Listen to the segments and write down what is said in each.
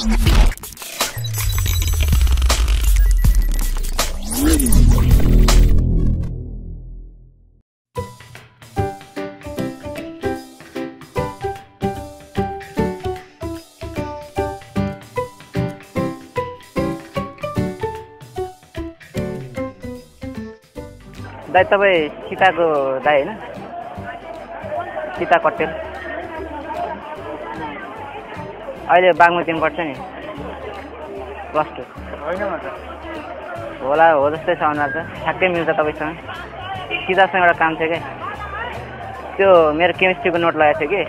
दाइ तपाईँ सीताको दाइ होइन? सीता कट्टेल अहिले बागमतीमा पढ्छ नि +2 होइन म त होला हो जस्तै छ अनुहार त ठ्याक्कै मिल्छ तपाईँसँग सीतासँग एउटा काम थियो क्या त्यो मेरो केमिस्ट्रीको नोट लगाएको थियो कि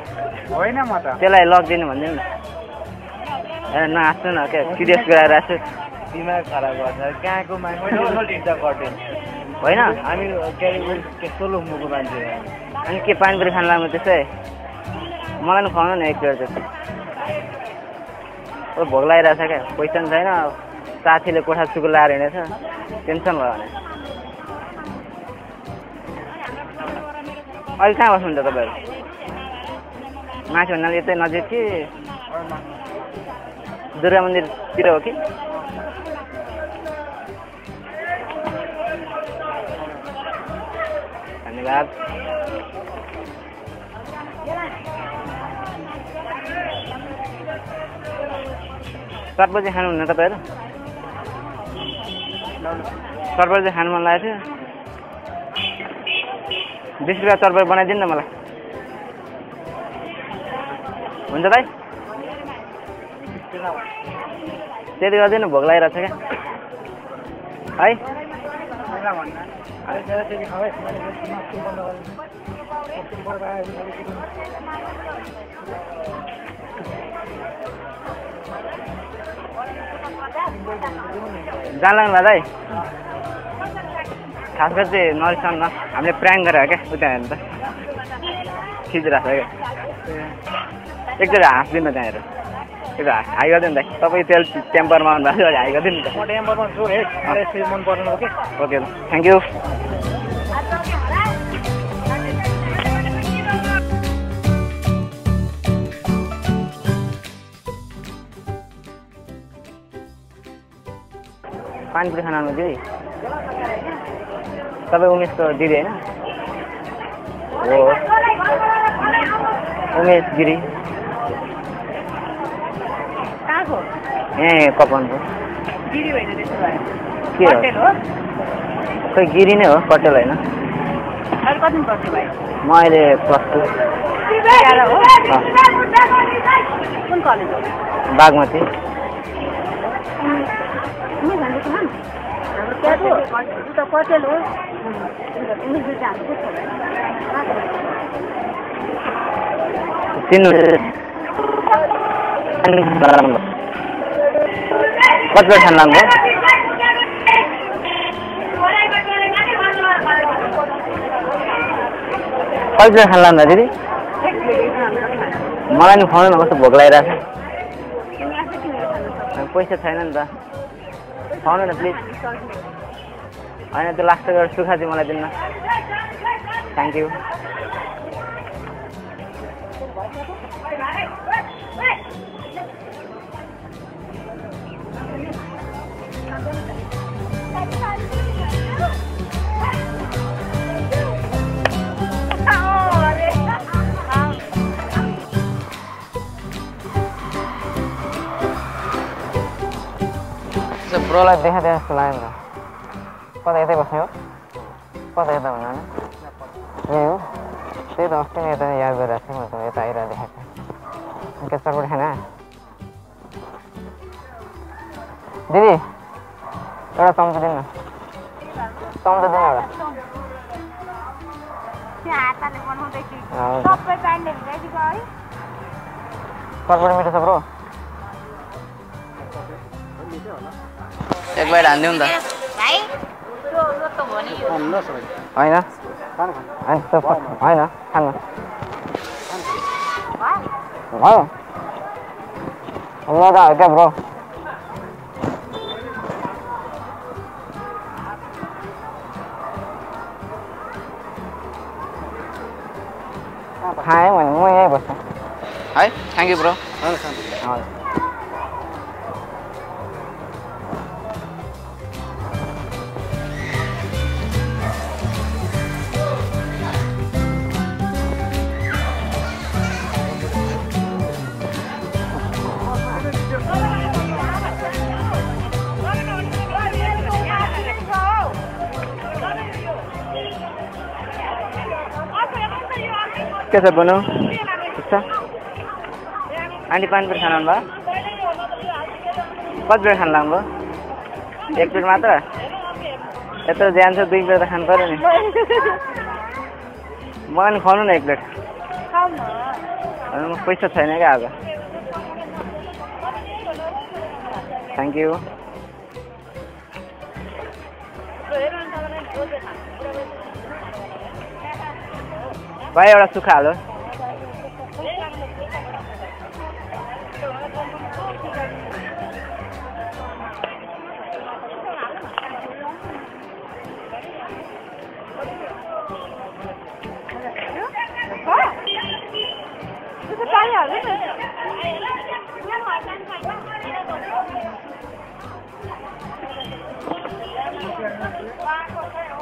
होइन म त त्यसलाई लगिदिनु भनिदिनु न नहाँस्नु न क्या सिरियस गराएर आएको छु दिमाग खराब गर्छ कहाँको मान्छे कट्यो होइन हामी के सोलो मुखको मान्छे अनि के पानीपुरी खान लाग्नु त्यसै मलाई पनि खुवाउनु न एक प्लेट जस्तो भोक लागिरहेछ क्या पैसा पनि छैन साथीले कोठा सुकु लाएर हिँडेछ टेन्सन भयो भने अहिले कहाँ बस्नुहुन्छ तपाईँहरू माथि भन्नाले यतै नजिक कि दुर्गा मन्दिरतिर हो कि धन्यवाद सरबजी खानुहुन्न तपाईँहरू सरबजी खानु मन लागेको थियो 20 रुपियाँ सरबजी बनाइदिनु न मलाई हुन्छ दाइ त्यति गरिदिनु भोक लागिरहेको छ क्या है जान लाग्नु दाइ खास गरी चाहिँ नरिसाउनु न हामीले प्र्याङ्क गरेर क्या उता हेर्नु त खिचिरहेको छ क्या एकचोटि हाँस्दिनु त्यहाँनिर त्यो हाई गरिदिनु दाइ तपाईँ तेल टेम्परमा आउनुभएको छ हाई गरिदिनु त म टेम्परमा छु है मन पर्दैन okay okay thank you panipuri खाना आउनु दिदी तपाईँ उमेशको दिदी होइन हो उमेश गिरी ए कपनको के हो खोइ गिरी नै हो पटेल होइन म अहिले +2 बागमती चिन्नु कति बेला खान लाग्नु कति बेला खान लाग्नु दिदी मलाई नि खुवाउनु न कस्तो भोक लागिरहेको छ पैसा छैन नि त खुवाउनु न प्लिज होइन त्यो लास्ट गरेर सुखा चाहिँ मलाई दिनु न थ्याङ्क यू ब्रोलाई देखाएको जस्तो लाग्यो नि त कता यतै बस्ने हो कता यता भन्नु होइन यही हो त्यही त अस्ति नै यता याद गरिरहेको थिएँ म त यता आइरहेको देखाएको थिएँ के सरपट खाना दिदी एउटा चम्चा दिनु न चम्चा दिनु एउटा सरपट मिठो छ ब्रो एक बाइट हानिदिउँ नि त होइन होइन खानु भयो ल त क्या ब्रो खाएँ भने म यहीँ बस्छु है थ्याङ्क यू ब्रो हजुर के छ बनु ठिक छ आन्टी पानी प्लेट खानु भयो कति प्लेट खानु लाग्नुभयो 1 प्लेट मात्र यत्रो जान्छ 2 प्लेट त खानु पर्यो नि मलाई नि खुवाउनु न 1 प्लेट पैसा छैन क्या आज थ्याङ्क यू भाइ एउटा सुक्खा हालो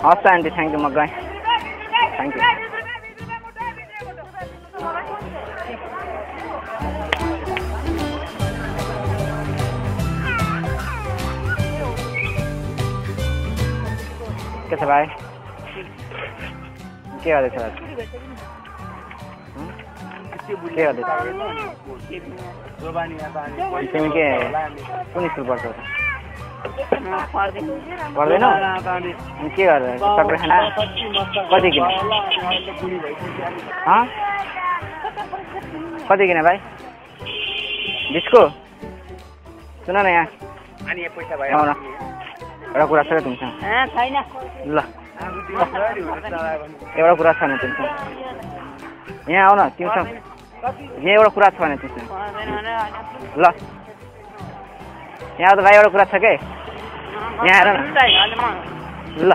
हस् आन्टी थ्याङ्क यू म गएँ थ्याङ्क यू के छ भाइ के गर्दैछ के गर्दैछ तिमी के कुन स्कुल पढ्छौ पढ्दैनौ के गरेर चक्र खाना कति किन कति किन भाइ बिस्को सुन न यहाँ एउटा कुरा छ तिमीसँग ल एउटा कुरा छ नि तिमीसँग यहाँ आऊ न तिमीसँग यहाँ एउटा कुरा छ भने तिमीसँग ल यहाँ त भाइ एउटा कुरा छ के यहाँ आएर न ल